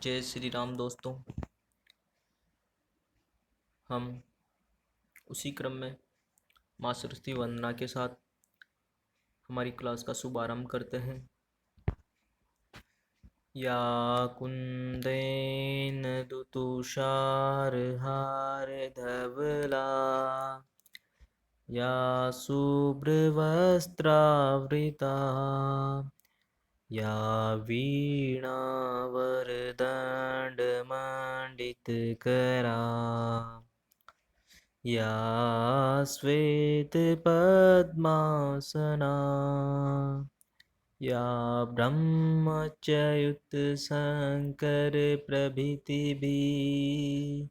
जय श्री राम दोस्तों। हम उसी क्रम में माँ सरस्वती वंदना के साथ हमारी क्लास का शुभारंभ करते हैं। या कुंदेन दुतुषारहार धवला या शुभ्रवस्त्रावृता या वीणावरदण्डमण्डितकरा या श्वेतपद्मासना या ब्रह्मच्युतशङ्करप्रभृतिभिः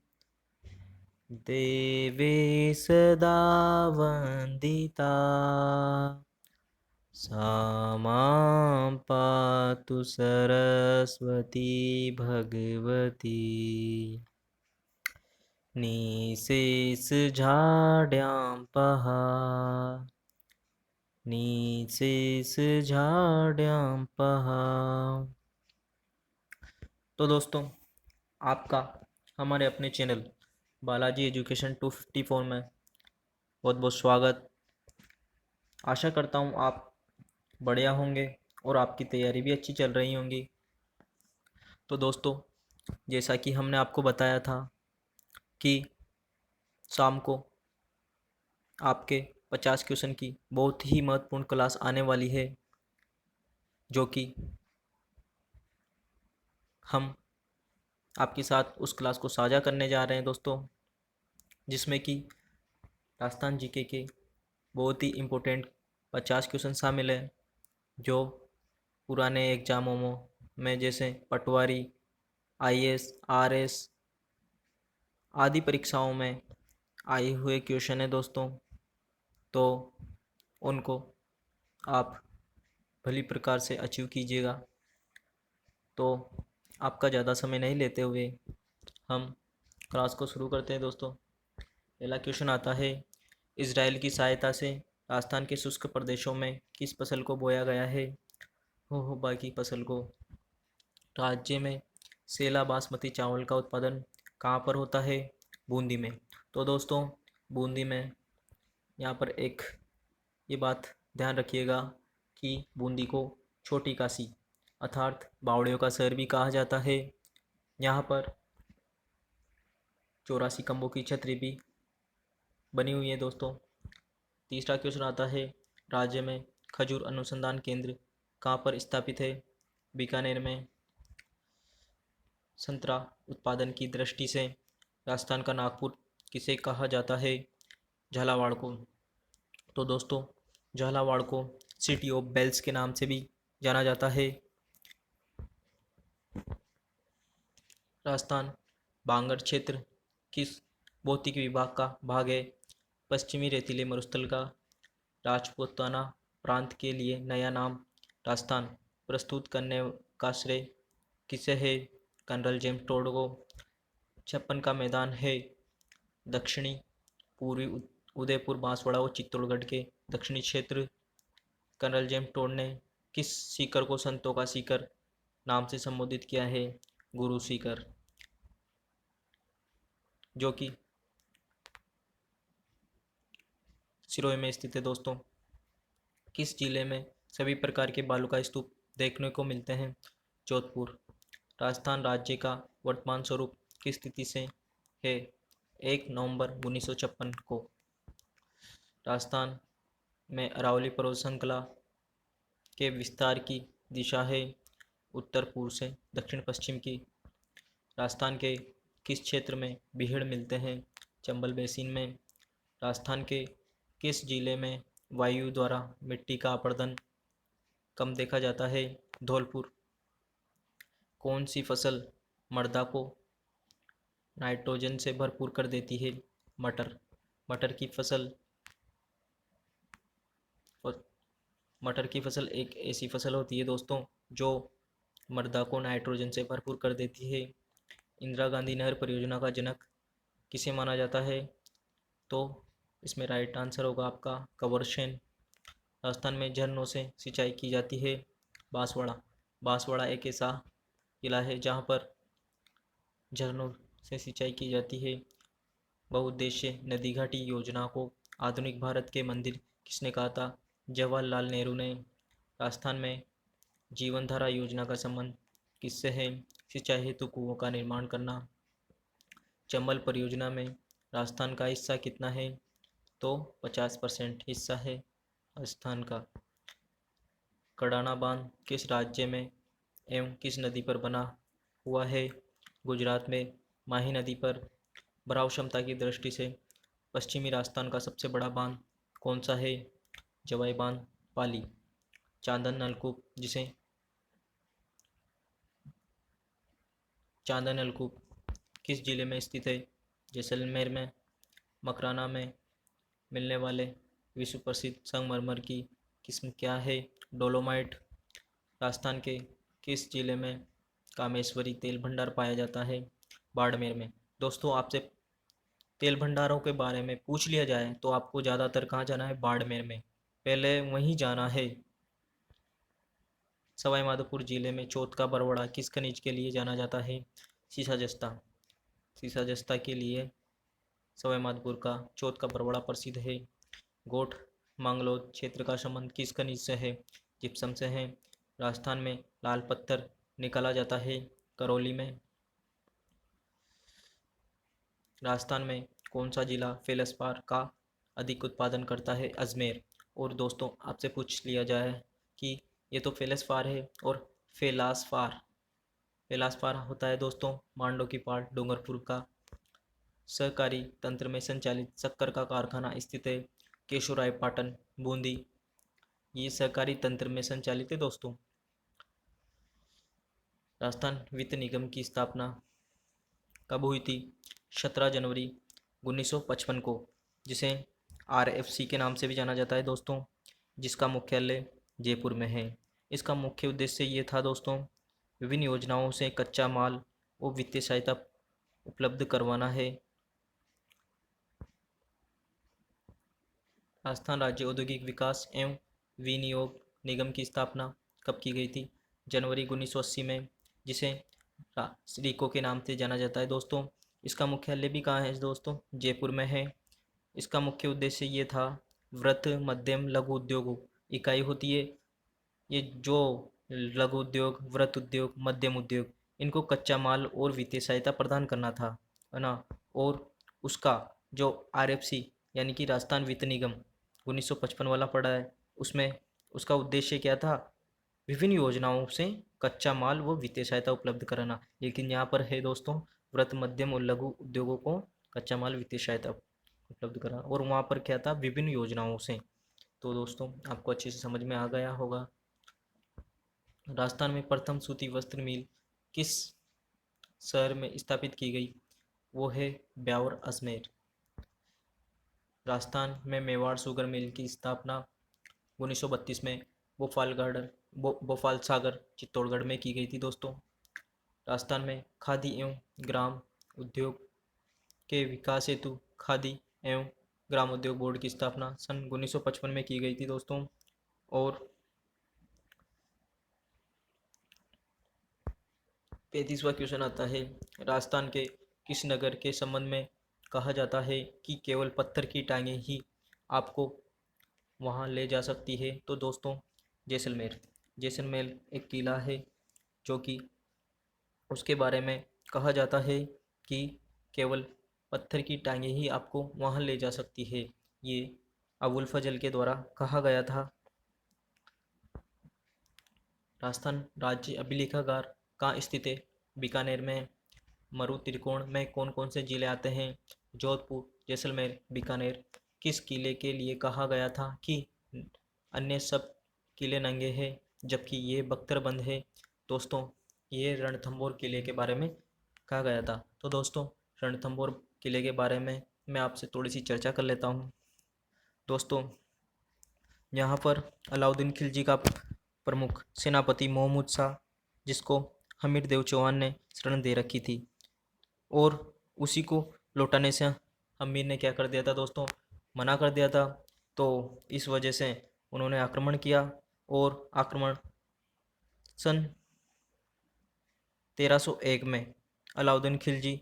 देवे सदा वन्दिता सा मां पातु सरस्वती भगवती। निशेष झाड्यां तो दोस्तों, आपका हमारे अपने चैनल बालाजी एजुकेशन 254 में बहुत बहुत स्वागत। आशा करता हूँ आप बढ़िया होंगे और आपकी तैयारी भी अच्छी चल रही होंगी। तो दोस्तों, जैसा कि हमने आपको बताया था कि शाम को आपके 50 क्वेश्चन की बहुत ही महत्वपूर्ण क्लास आने वाली है, जो कि हम आपके साथ उस क्लास को साझा करने जा रहे हैं दोस्तों, जिसमें कि राजस्थान जीके के बहुत ही इम्पोर्टेंट 50 क्वेश्चन शामिल है, जो पुराने एग्जामों में जैसे पटवारी, आईएएस, आरएस आदि परीक्षाओं में आए हुए क्वेश्चन है दोस्तों। तो उनको आप भली प्रकार से अचीव कीजिएगा। तो आपका ज़्यादा समय नहीं लेते हुए हम क्लास को शुरू करते हैं दोस्तों। पहला क्वेश्चन आता है, इजराइल की सहायता से राजस्थान के शुष्क प्रदेशों में किस फसल को बोया गया है? हो बाकी फसल को। राज्य में सेला बासमती चावल का उत्पादन कहाँ पर होता है? बूंदी में। तो दोस्तों, बूंदी में यहाँ पर एक ये बात ध्यान रखिएगा कि बूंदी को छोटी काशी अर्थात बावड़ियों का शहर भी कहा जाता है। यहाँ पर 84 खंभों की छतरी भी बनी हुई है दोस्तों। तीसरा क्वेश्चन आता है, राज्य में खजूर अनुसंधान केंद्र कहाँ पर स्थापित है? बीकानेर में। संतरा उत्पादन की दृष्टि से राजस्थान का नागपुर किसे कहा जाता है? झालावाड़ को। तो दोस्तों, झालावाड़ को सिटी ऑफ बेल्स के नाम से भी जाना जाता है। राजस्थान बांगड़ क्षेत्र किस भौतिक विभाग का भाग है? पश्चिमी रेतीले मरुस्थल का। राजपूताना प्रांत के लिए नया नाम राजस्थान प्रस्तुत करने का श्रेय किसे है? कर्नल जेम्स टोड को। 56 का मैदान है दक्षिणी पूर्वी उदयपुर, बांसवाड़ा और चित्तौड़गढ़ के दक्षिणी क्षेत्र। कर्नल जेम्स टोड ने किस सीकर को संतों का सीकर नाम से संबोधित किया है? गुरु सीकर, जो कि सिरोही में स्थित है दोस्तों। किस जिले में सभी प्रकार के बालू का स्तूप देखने को मिलते हैं? जोधपुर। राजस्थान राज्य का वर्तमान स्वरूप किस स्थिति से है? 1 नवंबर 1956 को। राजस्थान में अरावली पर्वत श्रृंखला के विस्तार की दिशा है उत्तर पूर्व से दक्षिण पश्चिम की। राजस्थान के किस क्षेत्र में बीहड़ मिलते हैं? चंबल बेसिन में। राजस्थान के किस जिले में वायु द्वारा मिट्टी का अपरदन कम देखा जाता है? धौलपुर। कौन सी फसल मृदा को नाइट्रोजन से भरपूर कर देती है? मटर। मटर की फसल मटर की फसल एक ऐसी फसल होती है दोस्तों, जो मृदा को नाइट्रोजन से भरपूर कर देती है। इंदिरा गांधी नहर परियोजना का जनक किसे माना जाता है? तो इसमें राइट आंसर होगा आपका कंवर सेन। राजस्थान में झरनों से सिंचाई की जाती है। बांसवाड़ा। बांसवाड़ा एक ऐसा किला है जहाँ पर झरनों से सिंचाई की जाती है। बहुउद्देशीय नदी घाटी योजना को आधुनिक भारत के मंदिर किसने कहा था? जवाहरलाल नेहरू ने। राजस्थान में जीवन धारा योजना का संबंध किससे है? सिंचाई हेतु कुओं का निर्माण करना। चंबल परियोजना में राजस्थान का हिस्सा कितना है? तो 50% हिस्सा है राजस्थान का। कड़ाना बांध किस राज्य में एवं किस नदी पर बना हुआ है? गुजरात में माही नदी पर। भराव क्षमता की दृष्टि से पश्चिमी राजस्थान का सबसे बड़ा बांध कौन सा है? जवाई बांध, पाली। चांदन नलकूप चांदन नलकूप किस जिले में स्थित है? जैसलमेर में। मकराना में मिलने वाले विश्व प्रसिद्ध संगमरमर की किस्म क्या है? डोलोमाइट। राजस्थान के किस जिले में कामेश्वरी तेल भंडार पाया जाता है? बाड़मेर में। दोस्तों, आपसे तेल भंडारों के बारे में पूछ लिया जाए तो आपको ज़्यादातर कहाँ जाना है? बाड़मेर में, पहले वहीं जाना है। सवाई माधोपुर जिले में चौथ का बरवाड़ा किस खनिज के लिए जाना जाता है? सीसा जस्ता। सीसा जस्ता के लिए सवाई माधोपुर का चौथ का बरवाड़ा प्रसिद्ध है। गोठ मांगलोद क्षेत्र का संबंध किस खनिज से है? जिप्सम से है। राजस्थान में लाल पत्थर निकाला जाता है करौली में। राजस्थान में कौन सा जिला फेलस्पार का अधिक उत्पादन करता है? अजमेर। और दोस्तों, आपसे पूछ लिया जाए कि ये तो फेलस्पार है और फेलासफार फेलासफार होता है दोस्तों मांडो की पार डूंगरपुर का। सहकारी तंत्र में संचालित शक्कर का कारखाना स्थित है केशोराय पाटन, बूंदी। ये सहकारी तंत्र में संचालित है दोस्तों। राजस्थान वित्त निगम की स्थापना कब हुई थी? 17 जनवरी 1955 को, जिसे RFC के नाम से भी जाना जाता है दोस्तों, जिसका मुख्यालय जयपुर में है। इसका मुख्य उद्देश्य ये था दोस्तों, विभिन्न योजनाओं से कच्चा माल और वित्तीय सहायता उपलब्ध करवाना है। राजस्थान राज्य औद्योगिक विकास एवं विनियोग निगम की स्थापना कब की गई थी? जनवरी 1980 में, जिसे रिको के नाम से जाना जाता है दोस्तों। इसका मुख्यालय भी कहाँ है दोस्तों? जयपुर में है। इसका मुख्य उद्देश्य ये था, वृहत मध्यम लघु उद्योग इकाई होती है ये जो लघु उद्योग, वृहत उद्योग, मध्यम उद्योग, इनको कच्चा माल और वित्तीय सहायता प्रदान करना था, है ना। और उसका जो RFC यानी कि राजस्थान वित्त निगम 1955 वाला पड़ा है, उसमें उसका उद्देश्य क्या था? विभिन्न योजनाओं से कच्चा माल व वित्तीय सहायता उपलब्ध कराना। लेकिन यहाँ पर है दोस्तों, वृहत मध्यम और लघु उद्योगों को कच्चा माल वित्तीय सहायता उपलब्ध कराना, और वहाँ पर क्या था? विभिन्न योजनाओं से। तो दोस्तों, आपको अच्छे से समझ में आ गया होगा। राजस्थान में प्रथम सूती वस्त्र मिल किस शहर में स्थापित की गई? वो है ब्यावर, अजमेर। राजस्थान में मेवाड़ शुगर मिल की स्थापना 1932 में भोपाल सागर चित्तौड़गढ़ में की गई थी दोस्तों। राजस्थान में खादी एवं ग्राम उद्योग के विकास हेतु खादी एवं ग्राम उद्योग बोर्ड की स्थापना सन 1955 में की गई थी दोस्तों। और 35वां क्वेश्चन आता है, राजस्थान के किस नगर के संबंध में कहा जाता है कि केवल पत्थर की टांगें ही आपको वहाँ ले जा सकती है? तो दोस्तों, जैसलमेर। जैसलमेर एक किला है जो कि उसके बारे में कहा जाता है कि केवल पत्थर की टांगें ही आपको वहाँ ले जा सकती है। ये अबुल फजल के द्वारा कहा गया था। राजस्थान राज्य अभिलेखागार कहाँ स्थित है? बीकानेर में। मरु त्रिकोण में कौन कौन से जिले आते हैं? जोधपुर, जैसलमेर, बीकानेर। किस किले के लिए कहा गया था कि अन्य सब किले नंगे हैं जबकि ये बख्तरबंद है? दोस्तों, ये रणथंभौर किले के बारे में कहा गया था। तो दोस्तों, रणथंभौर किले के बारे में मैं आपसे थोड़ी सी चर्चा कर लेता हूँ। दोस्तों, यहाँ पर अलाउद्दीन खिलजी का प्रमुख सेनापति मोहम्मद शाह, जिसको हमीर देव चौहान ने शरण दे रखी थी, और उसी को लौटाने से हमीर ने क्या कर दिया था दोस्तों? मना कर दिया था। तो इस वजह से उन्होंने आक्रमण किया, और आक्रमण सन 1301 में अलाउद्दीन खिलजी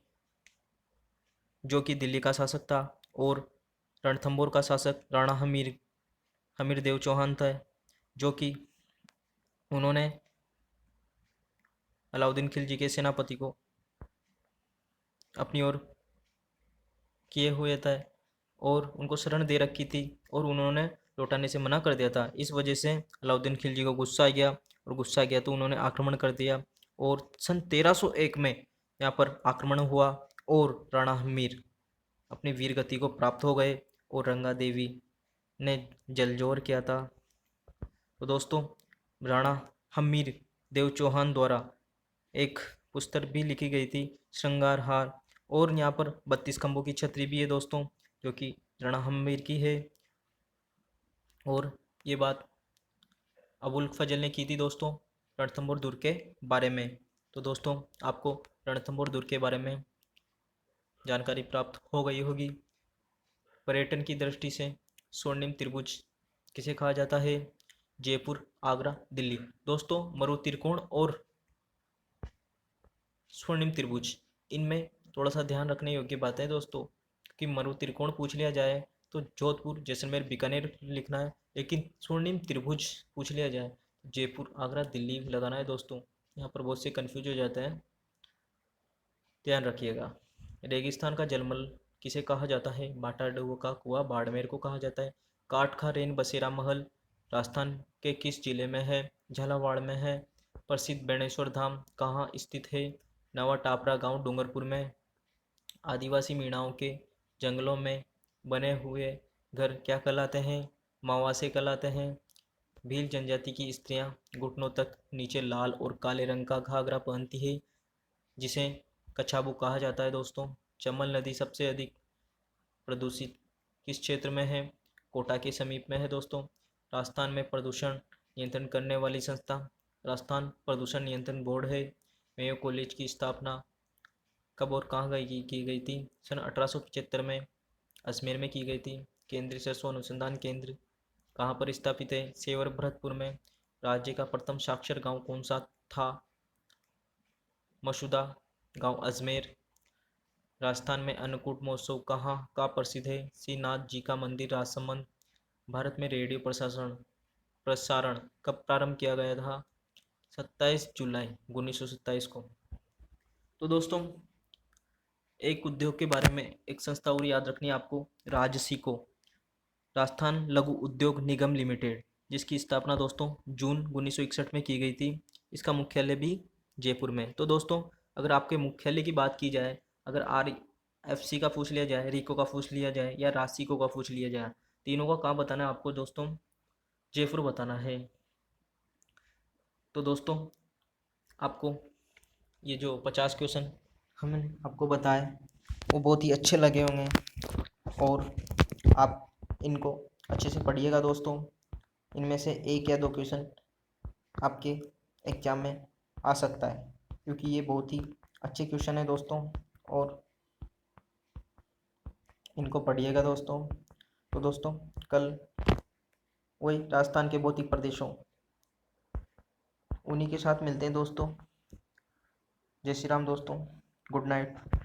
जो कि दिल्ली का शासक था, और रणथंभौर का शासक राणा हमीर देव चौहान था, जो कि उन्होंने अलाउद्दीन खिलजी के सेनापति को अपनी ओर किए हुए था और उनको शरण दे रखी थी, और उन्होंने लौटाने से मना कर दिया था। इस वजह से अलाउद्दीन खिलजी को गुस्सा आ गया, और गुस्सा आ गया तो उन्होंने आक्रमण कर दिया, और सन 1301 में यहाँ पर आक्रमण हुआ, और राणा हमीर अपनी वीर गति को प्राप्त हो गए, और रंगा देवी ने जलजोर किया था। तो दोस्तों, राणा हमीर देव चौहान द्वारा एक पुस्तक भी लिखी गई थी, श्रृंगार हार, और यहाँ पर 32 खंभों की छतरी भी है दोस्तों, जो कि राणा हमीर की है। और ये बात अबुल फजल ने की थी दोस्तों रणथंभौर दुर्ग के बारे में। तो दोस्तों, आपको रणथंभौर दुर्ग के बारे में जानकारी प्राप्त हो गई होगी। पर्यटन की दृष्टि से स्वर्णिम त्रिभुज किसे कहा जाता है? जयपुर, आगरा, दिल्ली। दोस्तों, मरु त्रिकोण और स्वर्णिम त्रिभुज, इनमें थोड़ा सा ध्यान रखने योग्य बात है दोस्तों, कि मरु त्रिकोण पूछ लिया जाए तो जोधपुर, जैसलमेर, बीकानेर लिखना है, लेकिन स्वर्णिम त्रिभुज पूछ लिया जाए तो जयपुर, आगरा, दिल्ली लगाना है दोस्तों। यहाँ पर बहुत से कन्फ्यूज हो जाते हैं, ध्यान रखिएगा। रेगिस्तान का जलमल किसे कहा जाता है? बाटाडोह का कुआं बाड़मेर को कहा जाता है। काटखा रेन बसेरा महल राजस्थान के किस जिले में है? झालावाड़ में है। प्रसिद्ध बेणेश्वर धाम कहाँ स्थित है? नवा टापरा गांव डूंगरपुर में। आदिवासी मीणाओं के जंगलों में बने हुए घर क्या कहलाते हैं? मावासे कहलाते हैं। भील जनजाति की स्त्रियां घुटनों तक नीचे लाल और काले रंग का घाघरा पहनती है, जिसे कछाबू कहा जाता है दोस्तों। चंबल नदी सबसे अधिक प्रदूषित किस क्षेत्र में है? कोटा के समीप में है दोस्तों। राजस्थान में प्रदूषण नियंत्रण करने वाली संस्था राजस्थान प्रदूषण नियंत्रण बोर्ड है। मेयो कॉलेज की स्थापना कब और कहाँ की गई थी? सन 1875 में अजमेर में की गई थी। केंद्रीय सरसों अनुसंधान केंद्र कहाँ पर स्थापित है? सेवर भरतपुर में। राज्य का प्रथम साक्षर गांव कौन सा था? मसूदा गांव, अजमेर। राजस्थान में अन्नकूट महोत्सव कहाँ का प्रसिद्ध है? श्रीनाथ जी का मंदिर, राजसमंद। भारत में रेडियो प्रसारण कब प्रारंभ किया गया था? 27 जुलाई 1927 को। तो दोस्तों, एक उद्योग के बारे में एक संस्था और याद रखनी है आपको, राजसिको, राजस्थान लघु उद्योग निगम लिमिटेड, जिसकी स्थापना दोस्तों जून 1961 में की गई थी। इसका मुख्यालय भी जयपुर में। तो दोस्तों, अगर आपके मुख्यालय की बात की जाए, अगर RFC का पूछ लिया जाए, रिको का पूछ लिया जाए, या रासिको का पूछ लिया जाए, तीनों का कहाँ बताना है आपको दोस्तों? जयपुर बताना है। तो दोस्तों, आपको ये जो 50 क्वेश्चन हमने आपको बताए वो बहुत ही अच्छे लगे होंगे, और आप इनको अच्छे से पढ़िएगा दोस्तों। इनमें से एक या दो क्वेश्चन आपके एग्जाम में आ सकता है, क्योंकि ये बहुत ही अच्छे क्वेश्चन है दोस्तों, और इनको पढ़िएगा दोस्तों। तो दोस्तों, कल वही राजस्थान के भौतिक प्रदेशों उन्हीं के साथ मिलते हैं दोस्तों। जय श्री राम दोस्तों, गुड नाइट।